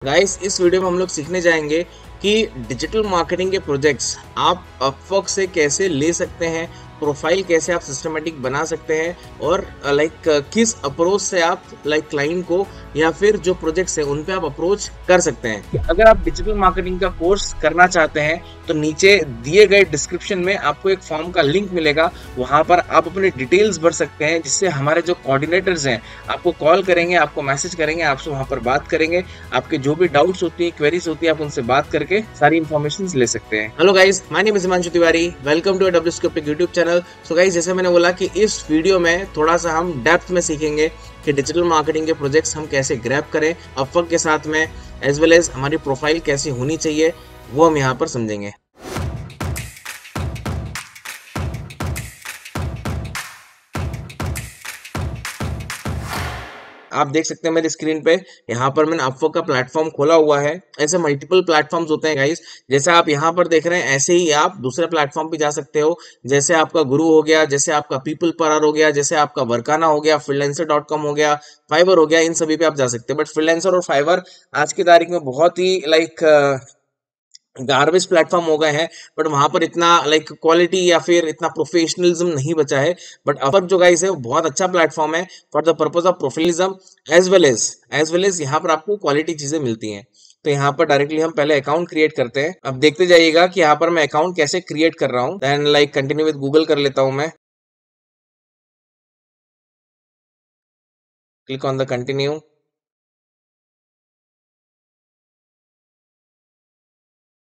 Guys, इस video में हम लोग सीखने जाएंगे कि डिजिटल मार्केटिंग के प्रोजेक्ट्स आप अपवर्क से कैसे ले सकते हैं, प्रोफाइल कैसे आप सिस्टमेटिक बना सकते हैं और किस अप्रोच से आप क्लाइंट को या फिर जो प्रोजेक्ट्स हैं उन पे आप अप्रोच कर सकते हैं। अगर आप डिजिटल मार्केटिंग का कोर्स करना चाहते हैं तो नीचे दिए गए डिस्क्रिप्शन में आपको एक फॉर्म का लिंक मिलेगा, वहां पर आप अपने डिटेल्स भर सकते हैं, जिससे हमारे जो कोऑर्डिनेटर्स हैं आपको कॉल करेंगे, आपको मैसेज करेंगे, आपसे वहां पर बात करेंगे। आपके जो भी डाउट्स होती है, क्वेरीज होती है, आप उनसे बात करके सारी इन्फॉर्मेशन ले सकते हैं। Hello guys, my name is Himanshu Tiwari, welcome to डब्ल्यूस्कोपिक यूट्यूब चैनल। सो गाइस, जैसे मैंने बोला कि इस वीडियो में थोड़ा सा हम डेप्थ में सीखेंगे कि डिजिटल मार्केटिंग के प्रोजेक्ट्स हम कैसे ग्रैब करें अपवर्क के साथ में, एज वेल एज हमारी प्रोफाइल कैसी होनी चाहिए, वो हम यहाँ पर समझेंगे। आप देख सकते हैं मेरी स्क्रीन पे, यहाँ पर मैंने अपवर्क का प्लेटफॉर्म खोला हुआ है। ऐसे मल्टीपल प्लेटफॉर्म्स होते हैं गाइस, जैसे आप यहाँ पर देख रहे हैं ऐसे ही आप दूसरे प्लेटफॉर्म पे जा सकते हो। जैसे आपका गुरु हो गया, जैसे आपका पीपल पर हो गया, जैसे आपका वर्काना हो गया, freelancer.com हो गया, फाइवर हो गया, इन सभी पे आप जा सकते हैं। बट फ्रीलांसर और फाइवर आज की तारीख में बहुत ही गार्बेज प्लेटफॉर्म हो गए हैं। बट वहां पर इतना क्वालिटी या फिर इतना प्रोफेशनलिज्म नहीं बचा है। बट अपवर्क जो गाइस है वो बहुत अच्छा प्लेटफॉर्म है for the purpose of professionalism as well as यहाँ पर आपको क्वालिटी चीजें मिलती हैं। तो यहाँ पर डायरेक्टली हम पहले अकाउंट क्रिएट करते हैं। अब देखते जाइएगा कि यहाँ पर मैं अकाउंट कैसे क्रिएट कर रहा हूँ। देन कंटिन्यू विद गूगल कर लेता हूँ मैं। Click on the continue.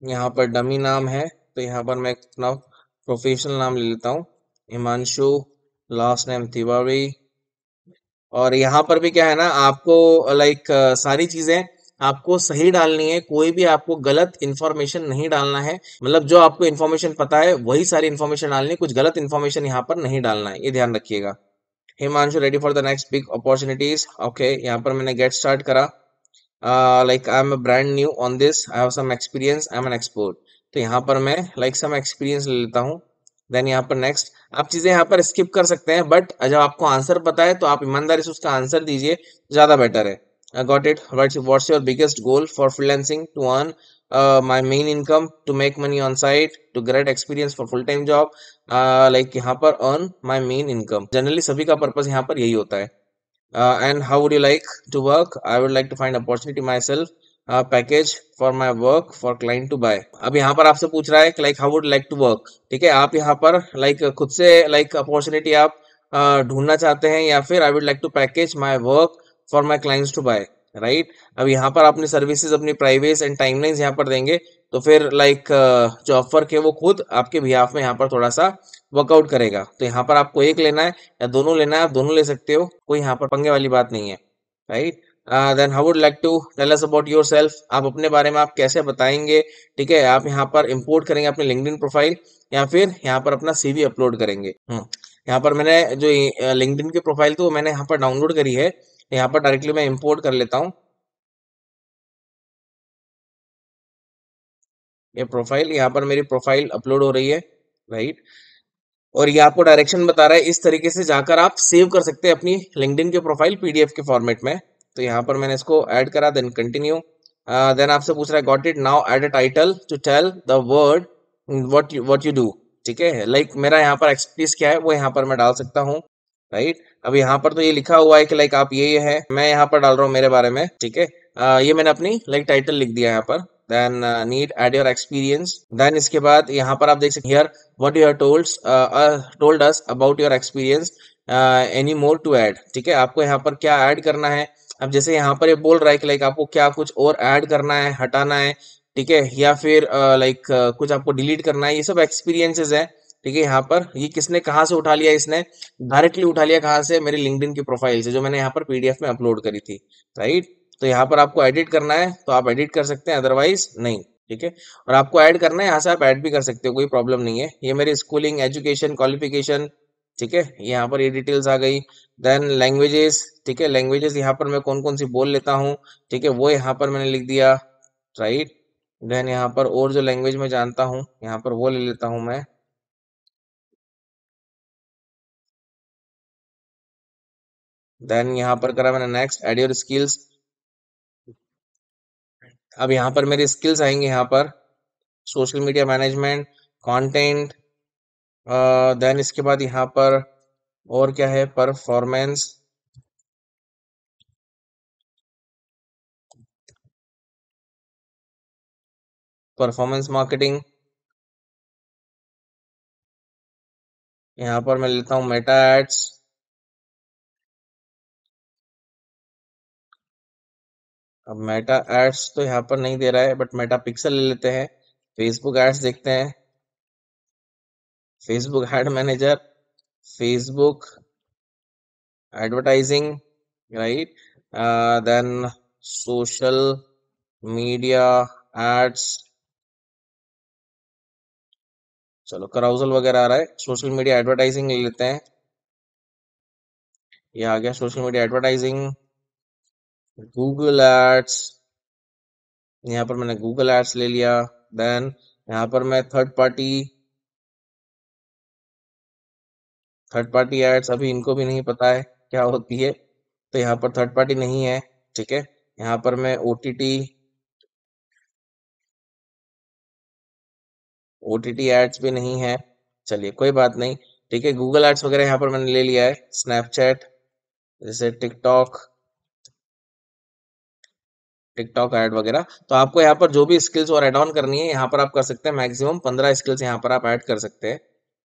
यहाँ पर डमी नाम है, तो यहाँ पर मैं अपना प्रोफेशनल नाम ले लेता हूँ, हिमांशु, लास्ट नेम तिवारी। और यहाँ पर भी क्या है ना, आपको सारी चीजें आपको सही डालनी है, कोई भी आपको गलत इन्फॉर्मेशन नहीं डालना है। मतलब जो आपको इन्फॉर्मेशन पता है वही सारी इन्फॉर्मेशन डालनी है, कुछ गलत इन्फॉर्मेशन यहाँ पर नहीं डालना है, ये ध्यान रखिएगा। Himanshu ready for the next big opportunities. Okay, यहाँ पर मैंने गेट स्टार्ट करा। I am brand new on this, I have some experience, I am an expert. तो यहाँ पर मैं सम एक्सपीरियंस ले लेता हूँ। देन यहाँ पर नेक्स्ट, आप चीजें यहाँ पर स्किप कर सकते हैं, बट जब आपको आंसर पता है तो आप ईमानदारी से उसका आंसर दीजिए, ज्यादा बेटर है। I got it. What's your biggest goal for freelancing? To earn my main income, to make money on site, to get experience for full time job. यहाँ पर earn my main income, generally सभी का purpose यहाँ पर यही होता है। And how would you like to work? I would like to find opportunity myself, package for my work for client to buy. अब यहाँ पर आपसे पूछ रहा है कि how would like to work, ठीक है। आप यहाँ पर खुद से अपॉर्चुनिटी आप ढूंढना चाहते हैं, या फिर I would like to package my work for my clients to buy, right. अब यहाँ पर अपनी सर्विसेज, अपनी प्राइवेस एंड टाइमलाइंस यहाँ पर देंगे, तो फिर जो ऑफर के वो खुद आपके बिहाफ में यहाँ पर थोड़ा सा वर्कआउट करेगा। तो यहाँ पर आपको एक लेना है या दोनों लेना है, आप दोनों ले सकते हो, कोई यहाँ पर पंगे वाली बात नहीं है, right. Then how would like to tell us about yourself, आप अपने बारे में आप कैसे बताएंगे, ठीक है। आप यहाँ पर इंपोर्ट करेंगे अपने लिंक्डइन प्रोफाइल, या फिर यहाँ पर अपना सीवी अपलोड करेंगे। यहाँ पर मैंने जो लिंक्डइन की प्रोफाइल थी वो मैंने यहाँ पर डाउनलोड करी है, यहाँ पर डायरेक्टली मैं इंपोर्ट कर लेता हूँ ये प्रोफाइल। यहाँ पर मेरी प्रोफाइल अपलोड हो रही है, राइट। और ये आपको डायरेक्शन बता रहा है, इस तरीके से जाकर आप सेव कर सकते हैं अपनी लिंक्डइन की प्रोफाइल पीडीएफ के फॉर्मेट में। तो यहाँ पर मैंने इसको ऐड करा, देन कंटिन्यू। देन आपसे पूछ रहा है got it, now add a title to tell the word what you do, ठीक है। मेरा यहाँ पर एक्सपर्टीज क्या है वो यहाँ पर मैं डाल सकता हूँ, राइट। अब यहाँ पर तो ये लिखा हुआ है कि आप ये है, मैं यहाँ पर डाल रहा हूँ मेरे बारे में, ठीक है। ये मैंने अपनी टाइटल लिख दिया यहाँ पर। Then need add your experience. Then इसके बाद यहाँ पर आप देख सकते हैं what you have told us about your experience, any more to add, ठीक है। आपको यहाँ पर क्या ऐड करना है। अब जैसे यहाँ पर ये बोल रहा है कि आपको क्या कुछ और ऐड करना है, हटाना है, ठीक है, या फिर कुछ आपको डिलीट करना है, ये सब एक्सपीरियंसेस है, ठीक है। यहाँ पर ये किसने कहाँ से उठा लिया, इसने डायरेक्टली उठा लिया कहाँ से, मेरी लिंक्डइन की प्रोफाइल से, जो मैंने यहाँ पर पीडीएफ में अपलोड करी थी, राइट। तो यहाँ पर आपको एडिट करना है तो आप एडिट कर सकते हैं, अदरवाइज नहीं, ठीक है। और आपको ऐड करना है, यहाँ से आप ऐड भी कर सकते हो, कोई प्रॉब्लम नहीं है। ये मेरी स्कूलिंग, एजुकेशन, क्वालिफिकेशन, ठीक है, यहाँ पर ये डिटेल्स आ गई। देन लैंग्वेजेस, ठीक है, लैंग्वेजेस यहाँ पर मैं कौन कौन सी बोल लेता हूँ, ठीक है, वो यहाँ पर मैंने लिख दिया, राइट। देन यहाँ पर और जो लैंग्वेज मैं जानता हूँ यहाँ पर वो ले लेता हूँ मैं। देन यहाँ पर करा मैंने नेक्स्ट, एड योर स्किल्स। अब यहाँ पर मेरी स्किल्स आएंगे, यहाँ पर social media management, content, then इसके बाद यहाँ पर और क्या है, परफॉर्मेंस मार्केटिंग। यहाँ पर मैं लेता हूँ मेटा एड्स। अब मेटा एड्स तो यहाँ पर नहीं दे रहा है, बट मेटा पिक्सल ले लेते हैं। फेसबुक एड्स देखते हैं, Facebook ad manager, Facebook advertising, right, then social media ads. चलो कराउजल वगैरह आ रहा है, सोशल मीडिया एडवर्टाइजिंग ले लेते हैं। ये आ गया social media advertising, Google ads. यहाँ पर मैंने गूगल एड्स ले लिया। देन यहाँ पर मैं थर्ड पार्टी एड्स, अभी इनको भी नहीं पता है क्या होती है, तो यहाँ पर थर्ड पार्टी नहीं है। ठीक है, यहाँ पर मैं ओटीटी एड्स भी नहीं है। चलिए कोई बात नहीं, ठीक है, गूगल एड्स वगैरह यहाँ पर मैंने ले लिया है। स्नैपचैट, जैसे टिकटॉक ऐड वगैरह। तो आपको यहाँ पर जो भी स्किल्स और एड ऑन करनी है यहाँ पर आप कर सकते हैं, मैक्सिमम 15 स्किल्स यहाँ पर आप ऐड कर सकते हैं।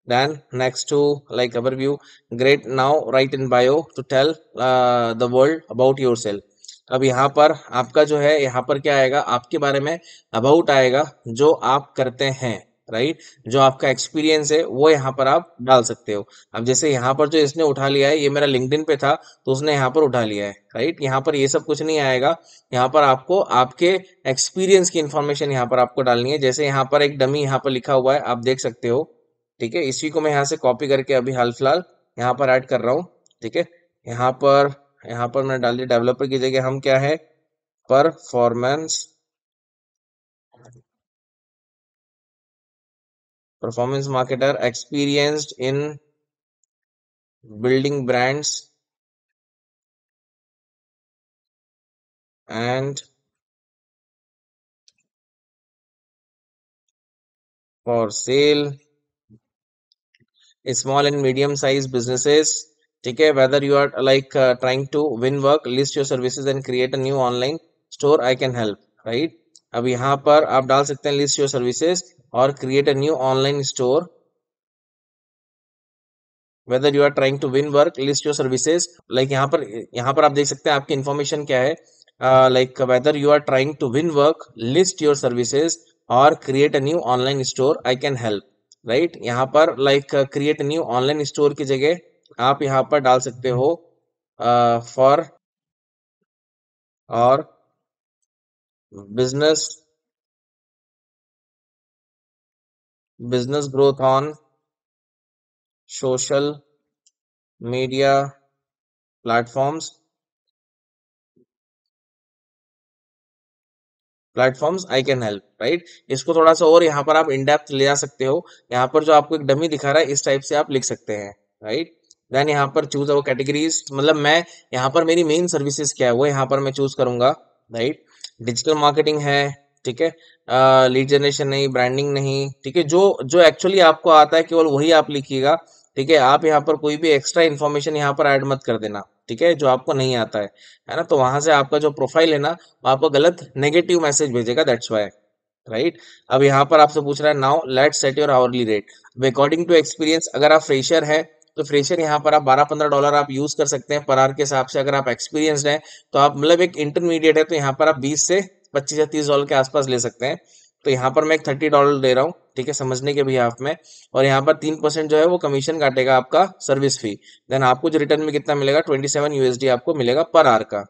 Then next to like overview, great, now write in bio to tell the world about yourself. अब यहाँ पर आपका जो है, यहाँ पर क्या आएगा, आपके बारे में अबाउट आएगा, जो आप करते हैं, राइट, जो आपका एक्सपीरियंस है वो यहाँ पर आप डाल सकते हो। अब जैसे यहाँ पर जो इसने उठा लिया है, ये मेरा लिंक्डइन पे था तो उसने यहाँ पर उठा लिया है, राइट। यहाँ पर ये सब कुछ नहीं आएगा, यहाँ पर आपको आपके एक्सपीरियंस की इंफॉर्मेशन यहाँ पर आपको डालनी है। जैसे यहाँ पर एक डमी यहाँ पर लिखा हुआ है, आप देख सकते हो, ठीक है। इसी को मैं यहाँ से कॉपी करके अभी हाल फिलहाल यहाँ पर ऐड कर रहा हूँ, ठीक है। यहाँ पर मैंने डाल दिया, डेवलपर की जगह हम क्या है, performance performance marketer, experienced in building brands and for sale small and medium size businesses. ठीक है, whether you are like trying to win work, list your services and create a new online store, I can help, right. अब यहाँ पर आप डाल सकते हैं list your services और create a new online store, whether you are trying to win work, list your services. Like यहाँ पर आप देख सकते हैं आपकी इन्फॉर्मेशन क्या है, like whether you are trying to win work, list your services और create a new online store, I can help, right. यहाँ पर like create new online store की जगह आप यहाँ पर डाल सकते हो फॉर और business business growth on social media platforms I can help, right. इसको थोड़ा सा और यहाँ पर आप इन डेप्थ ले जा सकते हो। यहाँ पर जो आपको एक डमी दिखा रहा है, इस टाइप से आप लिख सकते हैं, राइट। देन यहाँ पर चूज अवर कैटेगरीज, मतलब मैं यहाँ पर मेरी मेन सर्विसेज क्या है वो यहाँ पर मैं चूज करूंगा, राइट। डिजिटल मार्केटिंग है, ठीक है, लीड जनरेशन नहीं, ब्रांडिंग नहीं, ठीक है। जो जो एक्चुअली आपको आता है केवल वही आप लिखिएगा, ठीक है। आप यहाँ पर कोई भी एक्स्ट्रा इन्फॉर्मेशन यहाँ पर ऐड मत कर देना, ठीक है, जो आपको नहीं आता है ना। तो वहां से आपका जो प्रोफाइल है ना, वो आपको गलत नेगेटिव मैसेज भेजेगा, दैट्स वाई, राइट। अब यहाँ पर आपसे पूछ रहा है, now let's set your hourly rate. According to experience, अगर आप फ्रेशर है तो फ्रेशर यहाँ पर आप 12-15 डॉलर आप यूज कर सकते हैं पर आवर के हिसाब से। अगर आप एक्सपीरियंसड है तो आप मतलब एक इंटरमीडिएट है तो यहाँ पर आप 20 से 25 या 30 डॉलर के आसपास ले सकते हैं। तो यहाँ पर मैं एक $30 दे रहा हूँ, ठीक है, समझने के भी हाफ में। और यहाँ पर 3% जो है वो कमीशन काटेगा आपका सर्विस फी। देन आपको जो रिटर्न में कितना मिलेगा, 27 USD आपको मिलेगा पर आवर का।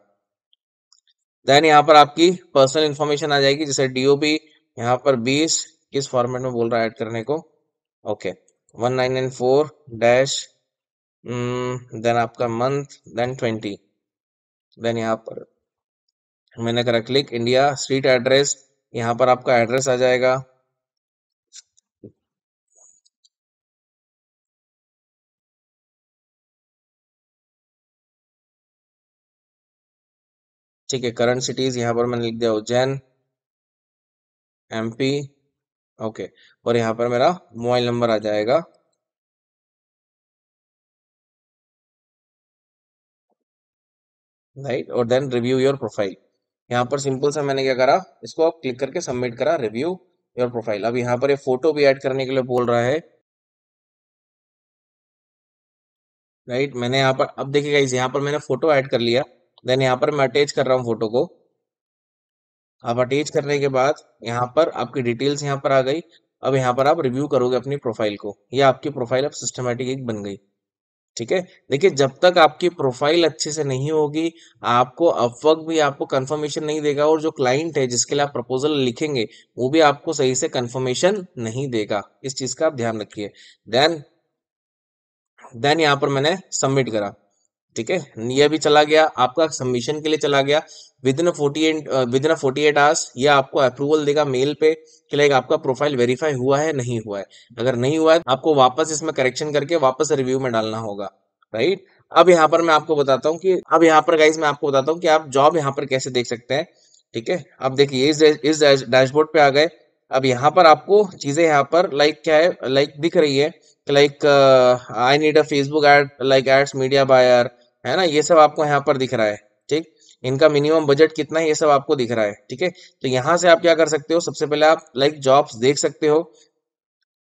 देन यहाँ पर आपकी पर्सनल इन्फॉर्मेशन आ जाएगी, जैसे डीओपी यहाँ पर 20, किस फॉर्मेट में बोल रहा है ऐड करने को, ओके, 1994 देन आपका मंथ, देन 20। देन यहाँ पर मैंने करा क्लिक इंडिया, स्ट्रीट एड्रेस, यहाँ पर आपका एड्रेस आ जाएगा। ठीक है, करंट सिटीज यहाँ पर मैंने लिख दिया उज्जैन। MP। ओके, और यहाँ पर मेरा मोबाइल नंबर आ जाएगा, राइट। और देन रिव्यू योर प्रोफाइल। यहाँ पर सिंपल सा मैंने क्या करा, इसको आप क्लिक करके सबमिट करा, रिव्यू योर प्रोफाइल। अब यहाँ पर ये फोटो भी ऐड करने के लिए बोल रहा है, राइट। मैंने यहाँ पर, अब देखिए गाइस, यहाँ पर मैंने फोटो ऐड कर लिया। देन यहाँ पर मैं अटैच कर रहा हूँ फोटो को। आप अटैच करने के बाद यहाँ पर आपकी डिटेल्स यहाँ पर आ गई। अब यहाँ पर आप रिव्यू करोगे अपनी प्रोफाइल को, ये आपकी प्रोफाइल अब सिस्टमेटिक एक बन गई। ठीक है। देखिए, जब तक आपकी प्रोफाइल अच्छे से नहीं होगी, आपको अपवर्क भी आपको कंफर्मेशन नहीं देगा, और जो क्लाइंट है जिसके लिए आप प्रपोजल लिखेंगे वो भी आपको सही से कंफर्मेशन नहीं देगा। इस चीज का आप ध्यान रखिए। देन देन यहाँ पर मैंने सबमिट करा। ठीक है, ये भी चला गया, आपका सबमिशन के लिए चला गया। विद इन 48 आवर्स ये आपको अप्रूवल देगा मेल पे कि लाइक आपका प्रोफाइल वेरीफाई हुआ है नहीं हुआ है। अगर नहीं हुआ है तो आपको वापस इसमें करेक्शन करके वापस रिव्यू में डालना होगा, राइट। अब यहाँ पर मैं आपको बताता हूँ कि अब यहाँ पर गाइस मैं आपको बताता हूँ कि आप जॉब यहाँ पर कैसे देख सकते हैं। ठीक है, अब देखिए इस डैशबोर्ड पे आ गए। अब यहाँ पर आपको चीजें यहाँ पर लाइक क्या है, लाइक दिख रही है, like I need a Facebook ad, like ads media buyer, है ना, ये सब आपको यहाँ पर दिख रहा है। ठीक, इनका मिनिमम बजट कितना है ये सब आपको दिख रहा है। ठीक है, तो यहाँ से आप क्या कर सकते हो, सबसे पहले आप लाइक जॉब्स देख सकते हो।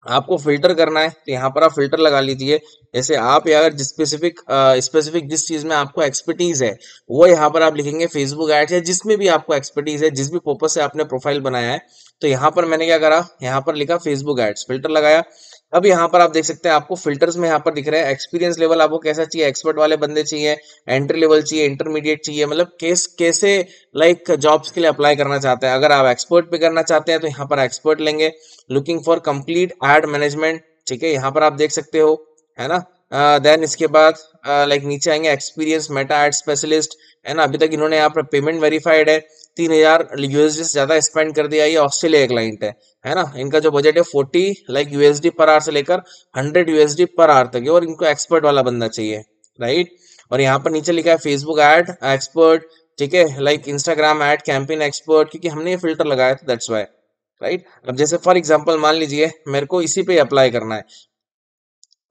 आपको फिल्टर करना है तो यहाँ पर आप फिल्टर लगा लीजिए। जैसे आप यार जिस स्पेसिफिक जिस चीज में आपको एक्सपर्टीज है वो यहाँ पर आप लिखेंगे फेसबुक एड्स, या जिसमें भी आपको एक्सपर्टीज है, जिस भी पर्पज से आपने प्रोफाइल बनाया है। तो यहाँ पर मैंने क्या करा, यहाँ पर लिखा फेसबुक एड्स, फिल्टर लगाया। अब यहाँ पर आप देख सकते हैं आपको फिल्टर्स में यहाँ पर दिख रहा है एक्सपीरियंस लेवल आपको कैसा चाहिए, एक्सपर्ट वाले बंदे चाहिए, एंट्री लेवल चाहिए, इंटरमीडिएट चाहिए, मतलब कैसे लाइक जॉब्स के लिए अप्लाई करना चाहते हैं। अगर आप एक्सपर्ट पे करना चाहते हैं तो यहाँ पर एक्सपर्ट लेंगे। Looking for complete ad management, ठीक है, यहाँ पर आप देख सकते हो, है ना। देन इसके बाद लाइक नीचे आएंगे एक्सपीरियंस मेटा एड स्पेशलिस्ट, है ना। अभी तक इन्होंने यहाँ पर पेमेंट वेरीफाइड है, 3,000 USD से ज्यादा स्पेंड कर दिया। ये ऑस्ट्रेलिया क्लाइंट है ना। इनका जो बजट है 40 लाइक USD पर आवर से लेकर 100 USD पर आवर तक है, और इनको एक्सपर्ट वाला बंदा चाहिए, राइट। और यहाँ पर नीचे लिखा है फेसबुक एड एक्सपर्ट, ठीक है, like Instagram ad campaign expert, क्योंकि हमने ये फिल्टर लगाया था, दैट्स वाई, राइट। अब जैसे फॉर एग्जांपल मान लीजिए मेरे को इसी पे अप्लाई करना है।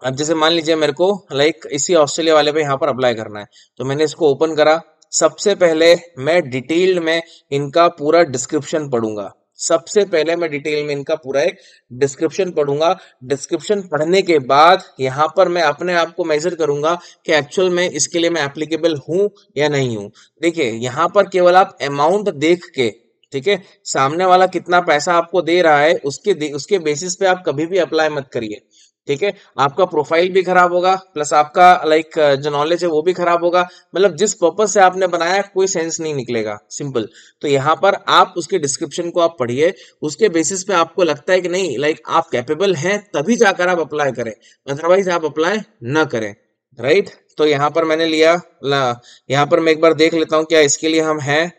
अब जैसे मान लीजिए मेरे को लाइक इसी ऑस्ट्रेलिया वाले पे यहाँ पर अप्लाई करना है, तो मैंने इसको ओपन करा। सबसे पहले मैं डिटेल में इनका पूरा डिस्क्रिप्शन पढ़ूंगा। सबसे पहले मैं डिटेल में इनका पूरा एक डिस्क्रिप्शन पढ़ूंगा। डिस्क्रिप्शन पढ़ने के बाद यहाँ पर मैं अपने आप को मेजर करूंगा कि एक्चुअल में इसके लिए मैं एप्लीकेबल हूं या नहीं हूं। देखिए, यहाँ पर केवल आप अमाउंट देख के, ठीक है, सामने वाला कितना पैसा आपको दे रहा है उसके बेसिस पे आप कभी भी अप्लाई मत करिए। ठीक है, आपका प्रोफाइल भी खराब होगा, प्लस आपका लाइक जो नॉलेज है वो भी खराब होगा। मतलब जिस पर्पज से आपने बनाया कोई सेंस नहीं निकलेगा, सिंपल। तो यहाँ पर आप उसके डिस्क्रिप्शन को आप पढ़िए, उसके बेसिस पे आपको लगता है कि नहीं लाइक आप कैपेबल हैं, तभी जाकर आप अप्लाई करें, अदरवाइज आप अप्लाई ना करें, राइट। तो यहाँ पर मैंने लिया, यहाँ पर मैं एक बार देख लेता हूँ क्या इसके लिए हम हैं।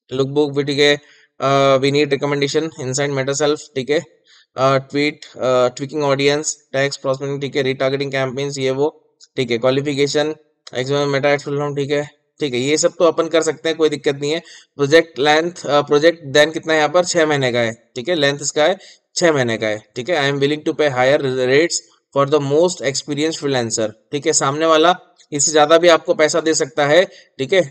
लुक बुक भी, ठीक है, we need recommendation inside Meta self, ठीक है, ट्वीकिंग ऑडियंस टैक्स प्रोस्पेक्टिंग, ठीक है, रीटारगेटिंग कैंपेन्स, ये वो, ठीक है, qualification XML Meta ad full form, ठीक है, ठीक है, ये सब तो अपन कर सकते हैं, कोई दिक्कत नहीं है। प्रोजेक्ट लेंथ, प्रोजेक्ट देन कितना है यहाँ पर, 6 महीने का है, ठीक है, लेंथ इसका है 6 महीने का है, ठीक है। I am willing to pay higher rates for the most experience freelancer, ठीक है, सामने वाला इससे ज्यादा भी आपको पैसा दे सकता है, ठीक है,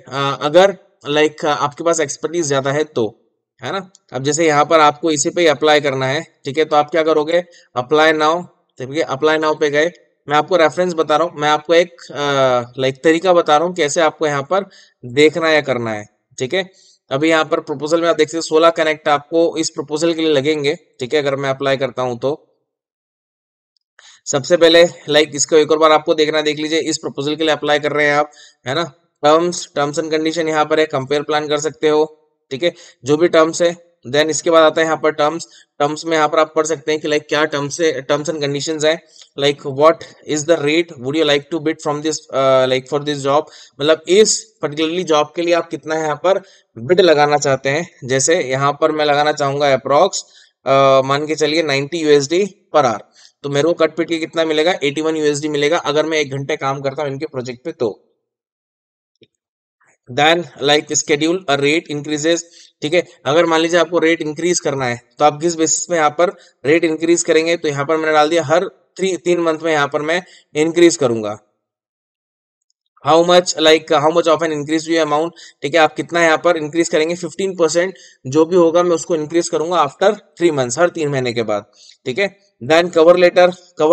अगर लाइक आपके पास एक्सपर्टीज ज्यादा है तो, है ना। अब जैसे यहाँ पर आपको इसी पे ही अप्लाई करना है, ठीक है, तो आप क्या करोगे, अप्लाई नाउ, ठीक है, अप्लाई नाउ पे गए। मैं आपको रेफरेंस बता रहा हूँ, मैं आपको एक लाइक तरीका बता रहा हूँ कैसे आपको यहाँ पर देखना या करना है, ठीक है। अभी यहाँ पर प्रपोजल में आप देख सकते 16 कनेक्ट आपको इस प्रपोजल के लिए लगेंगे, ठीक है, अगर मैं अप्लाई करता हूँ तो। सबसे पहले लाइक इसको एक और बार आपको देखना, देख लीजिए, इस प्रपोजल के लिए अप्लाई कर रहे हैं आप, है ना। टर्म्स एंड कंडीशन यहाँ पर है, कंपेयर प्लान कर सकते हो, ठीक है, जो भी टर्म्स है। देन इसके बाद आता है यहाँ पर टर्म्स। टर्म्स में यहाँ पर आप पढ़ सकते हैं कि लाइक क्या टर्म्स एंड कंडीशंस है, like what is the rate would you like to bid from this like for this job, मतलब इस पर्टिकुलरली जॉब के लिए आप कितना यहाँ पर बिड लगाना चाहते हैं। जैसे यहाँ पर मैं लगाना चाहूंगा अप्रोक्स मान के चलिए 90 USD पर आवर, तो मेरे को कट पिट के कितना मिलेगा, 81 USD मिलेगा अगर मैं 1 घंटे काम करता हूँ इनके प्रोजेक्ट पे तो। Then like schedule a rate increases ठीक है। अगर मान लीजिए आपको रेट इंक्रीज करना है तो आप किस बेसिस पे यहाँ पर रेट इंक्रीज करेंगे, तो यहाँ पर मैंने डाल दिया हर 3 मंथ में यहाँ पर मैं इंक्रीज करूंगा। How much of an increase you amount, ठीक है, आप कितना यहाँ पर इंक्रीज करेंगे, 15%, जो भी होगा मैं उसको इंक्रीज करूंगा आफ्टर 3 मंथ्स, हर 3 महीने के बाद, ठीक है। देन कवर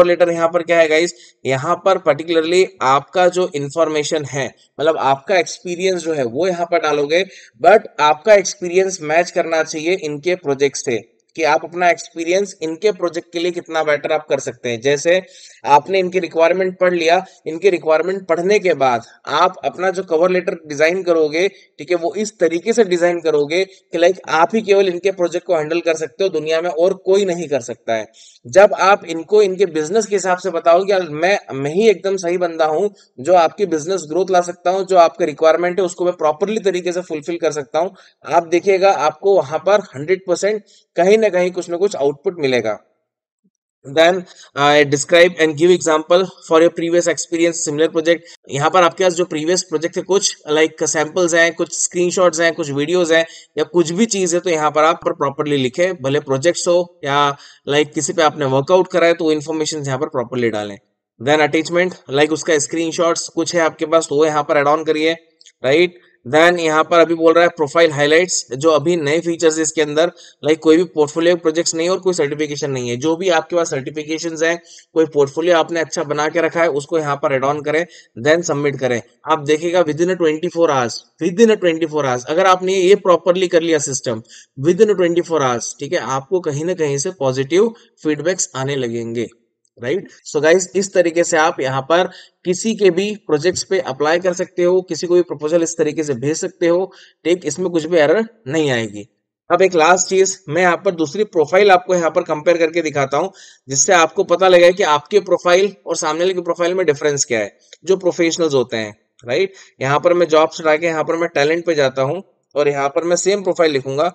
लेटर यहाँ पर क्या है गाइस, यहाँ पर पर्टिकुलरली आपका जो इंफॉर्मेशन है, मतलब आपका एक्सपीरियंस जो है वो यहाँ पर डालोगे, बट आपका एक्सपीरियंस मैच करना चाहिए इनके प्रोजेक्ट से, कि आप अपना एक्सपीरियंस इनके प्रोजेक्ट के लिए कितना बेटर आप कर सकते हैं। जैसे आपने इनकी रिक्वायरमेंट पढ़ लिया, इनकी रिक्वायरमेंट पढ़ने के बाद आप अपना जो कवर लेटर डिजाइन करोगे, ठीक है, वो इस तरीके से डिजाइन करोगे कि लाइक आप ही केवल इनके प्रोजेक्ट को हैंडल कर सकते हो, दुनिया में और कोई नहीं कर सकता है। जब आप इनको इनके बिजनेस के हिसाब से बताओगे यार मैं ही एकदम सही बंदा हूं जो आपकी बिजनेस ग्रोथ ला सकता हूं, जो आपका रिक्वायरमेंट है उसको मैं प्रॉपरली तरीके से फुलफिल कर सकता हूं, आप देखिएगा आपको वहां पर 100% कहीं ना कहीं कुछ ना कुछ आउटपुट मिलेगा। Then describe and give example for your previous experience similar project, यहाँ पर आपके पास जो प्रीवियस प्रोजेक्ट है कुछ लाइक सैंपल्स हैं, कुछ स्क्रीनशॉट्स हैं, कुछ वीडियोस हैं, या कुछ भी चीज है, तो यहाँ पर आप प्रॉपरली लिखे, भले प्रोजेक्ट्स हो या लाइक किसी पे आपने वर्कआउट करा है तो वो इन्फॉर्मेशन यहाँ पर प्रॉपरली डालें। देन अटैचमेंट, लाइक उसका स्क्रीनशॉट्स कुछ है आपके पास तो वो यहाँ पर एड ऑन करिए, राइट। देन यहाँ पर अभी बोल रहा है प्रोफाइल हाइलाइट्स, जो अभी नए फीचर्स है इसके अंदर, लाइक कोई भी पोर्टफोलियो प्रोजेक्ट्स नहीं है और कोई सर्टिफिकेशन नहीं है, जो भी आपके पास सर्टिफिकेशंस हैं, कोई पोर्टफोलियो आपने अच्छा बना के रखा है उसको यहाँ पर एड ऑन करें, देन सबमिट करें। आप देखिएगा विद इन 24 आवर्स अगर आपने ये प्रॉपरली कर लिया सिस्टम, विद इन 24 आवर्स, ठीक है, आपको कहीं ना कहीं से पॉजिटिव फीडबैक्स आने लगेंगे, राइट। सो गाइस इस तरीके से आप यहाँ पर किसी के भी प्रोजेक्ट्स पे अप्लाई कर सकते हो, किसी को भी प्रपोजल इस तरीके से भेज सकते हो, ठीक, इसमें कुछ भी एरर नहीं आएगी। अब एक लास्ट चीज मैं यहाँ पर दूसरी प्रोफाइल आपको यहाँ पर कंपेयर करके दिखाता हूँ, जिससे आपको पता लगे कि आपके प्रोफाइल और सामने वाले की प्रोफाइल में डिफरेंस क्या है, जो प्रोफेशनल्स होते हैं, राइट। यहाँ पर मैं जॉब्स उठा के यहाँ पर मैं टैलेंट पे जाता हूँ और यहाँ पर मैं सेम प्रोफाइल लिखूंगा,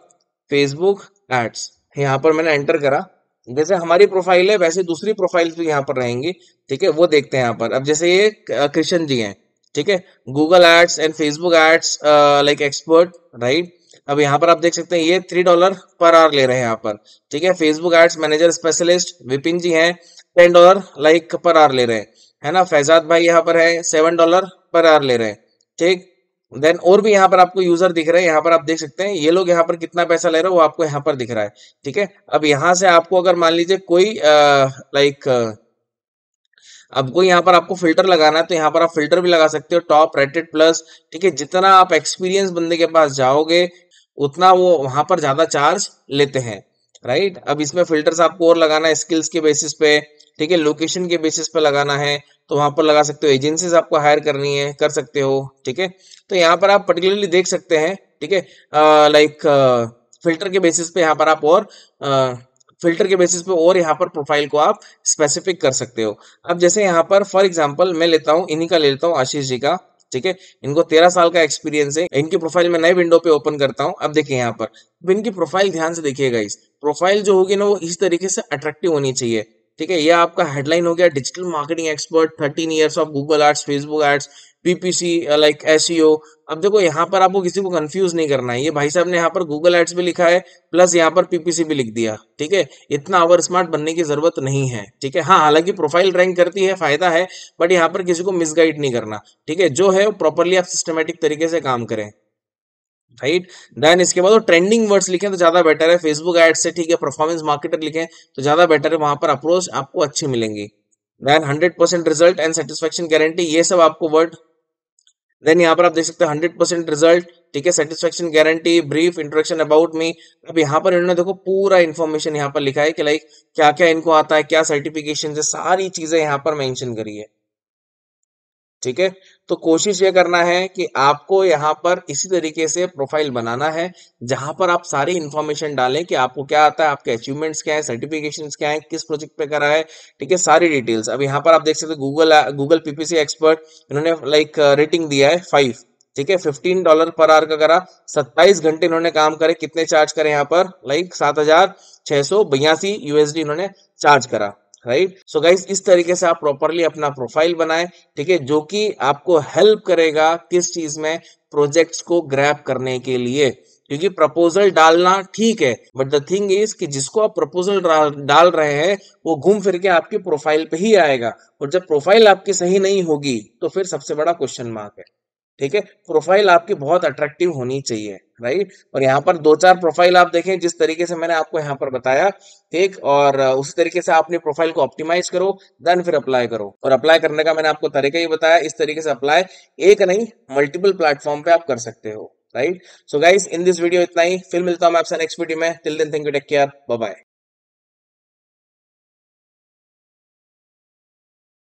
फेसबुक एड्स, यहाँ पर मैंने एंटर करा, जैसे हमारी प्रोफाइल है वैसे दूसरी प्रोफाइल भी यहाँ पर रहेंगी, ठीक है, वो देखते हैं यहाँ पर। अब जैसे ये कृष्ण जी हैं, ठीक है, Google ads and Facebook ads like expert, right. अब यहाँ पर आप देख सकते हैं ये $3 पर आवर ले रहे हैं यहाँ पर, ठीक है। Facebook ads manager specialist Vipin ji हैं, $10 लाइक पर आवर ले रहे हैं, है ना। फैजाद भाई यहाँ पर है, $7 पर आवर ले रहे हैं, ठीक। देन और भी यहाँ पर आपको यूजर दिख रहे हैं, यहाँ पर आप देख सकते हैं ये लोग यहाँ पर कितना पैसा ले रहे हैं वो आपको यहाँ पर दिख रहा है, ठीक है। अब यहाँ से आपको अगर मान लीजिए कोई लाइक अब कोई यहाँ पर आपको फिल्टर लगाना है तो यहाँ पर आप फिल्टर भी लगा सकते हो, टॉप, रेटेड, प्लस, ठीक है। जितना आप एक्सपीरियंस बंदे के पास जाओगे उतना वो वहां पर ज्यादा चार्ज लेते हैं, राइट। अब इसमें फिल्टर्स आपको और लगाना है स्किल्स के बेसिस पे, ठीक है, लोकेशन के बेसिस पे लगाना है तो वहां पर लगा सकते हो, एजेंसीज आपको हायर करनी है कर सकते हो, ठीक है। तो यहाँ पर आप पर्टिकुलरली देख सकते हैं, ठीक है, लाइक फिल्टर के बेसिस पे यहाँ पर आप और फिल्टर के बेसिस पे और यहाँ पर प्रोफाइल को आप स्पेसिफिक कर सकते हो। अब जैसे यहाँ पर फॉर एग्जांपल मैं लेता हूँ इन्हीं का ले लेता हूँ, आशीष जी का, ठीक है। इनको 13 साल का एक्सपीरियंस है, इनकी प्रोफाइल में नए विंडो पे ओपन करता हूँ। अब देखिए यहाँ पर, अब इनकी प्रोफाइल ध्यान से देखिएगा, इस प्रोफाइल जो होगी ना वो इस तरीके से अट्रैक्टिव होनी चाहिए, ठीक है। ये आपका हेडलाइन हो गया digital marketing expert, 13 years of Google ads, Facebook ads, PPC like SEO. अब देखो यहाँ पर आपको किसी को कंफ्यूज नहीं करना है, ये भाई साहब ने यहाँ पर गूगल एड्स भी लिखा है प्लस यहाँ पर पीपीसी भी लिख दिया, ठीक है। इतना ओवर स्मार्ट बनने की जरूरत नहीं है, ठीक है। हाँ, हालांकि प्रोफाइल रैंक करती है, फायदा है, बट यहाँ पर किसी को मिसगाइड नहीं करना, ठीक है। जो है प्रॉपरली आप सिस्टमेटिक तरीके से काम करें, राइट। देन इसके बाद ट्रेंडिंग वर्ड्स लिखें तो ज्यादा बेटर है, फेसबुक एड से, ठीक है, परफॉर्मेंस मार्केटर लिखें तो ज्यादा बेटर है, वहां पर अप्रोच आपको अच्छी मिलेंगी। Then 100% result and satisfaction guarantee, ये सब आपको वर्ड। देन यहाँ पर आप देख सकते हैं 100% रिजल्ट, ठीक है, satisfaction guarantee, brief introduction about me. अब यहाँ पर इन्होंने देखो पूरा इन्फॉर्मेशन यहाँ पर लिखा है कि लाइक क्या क्या इनको आता है, क्या सर्टिफिकेशन है, सारी चीजें यहाँ पर मेंशन करी है, ठीक है। तो कोशिश ये करना है कि आपको यहाँ पर इसी तरीके से प्रोफाइल बनाना है जहां पर आप सारी इंफॉर्मेशन डालें कि आपको क्या आता है, आपके अचीवमेंट्स क्या है, सर्टिफिकेशंस क्या है, किस प्रोजेक्ट पे करा है, ठीक है, सारी डिटेल्स। अब यहाँ पर आप देख सकते हो गूगल पीपीसी एक्सपर्ट, इन्होंने लाइक रेटिंग दिया है 5, ठीक है, $15 पर आवर का करा, 27 घंटे इन्होंने काम करे, कितने चार्ज करे यहाँ पर, लाइक $7,682 इन्होंने चार्ज करा, राइट। सो गाइस इस तरीके से आप प्रॉपरली अपना प्रोफाइल बनाएं, ठीक है, जो कि आपको हेल्प करेगा किस चीज में, प्रोजेक्ट्स को ग्रैब करने के लिए, क्योंकि प्रपोजल डालना ठीक है, बट द थिंग इज कि जिसको आप प्रपोजल डाल रहे हैं वो घूम फिर के आपकी प्रोफाइल पे ही आएगा, और जब प्रोफाइल आपकी सही नहीं होगी तो फिर सबसे बड़ा क्वेश्चन मार्क है। ठीक है, प्रोफाइल आपकी बहुत अट्रैक्टिव होनी चाहिए, राइट। और यहाँ पर दो चार प्रोफाइल आप देखें जिस तरीके से मैंने आपको यहाँ पर बताया, ठीक, और उसी तरीके से अपने प्रोफाइल को ऑप्टिमाइज करो, देन फिर अप्लाई करो। और अप्लाई करने का मैंने आपको तरीका ही बताया, इस तरीके से अप्लाई एक नहीं मल्टीपल प्लेटफॉर्म पे आप कर सकते हो, right. So guys, in this video इतना ही, फिर मिलता हूं मैं आपसे नेक्स्ट वीडियो में। Till then, thank you, take care, bye bye.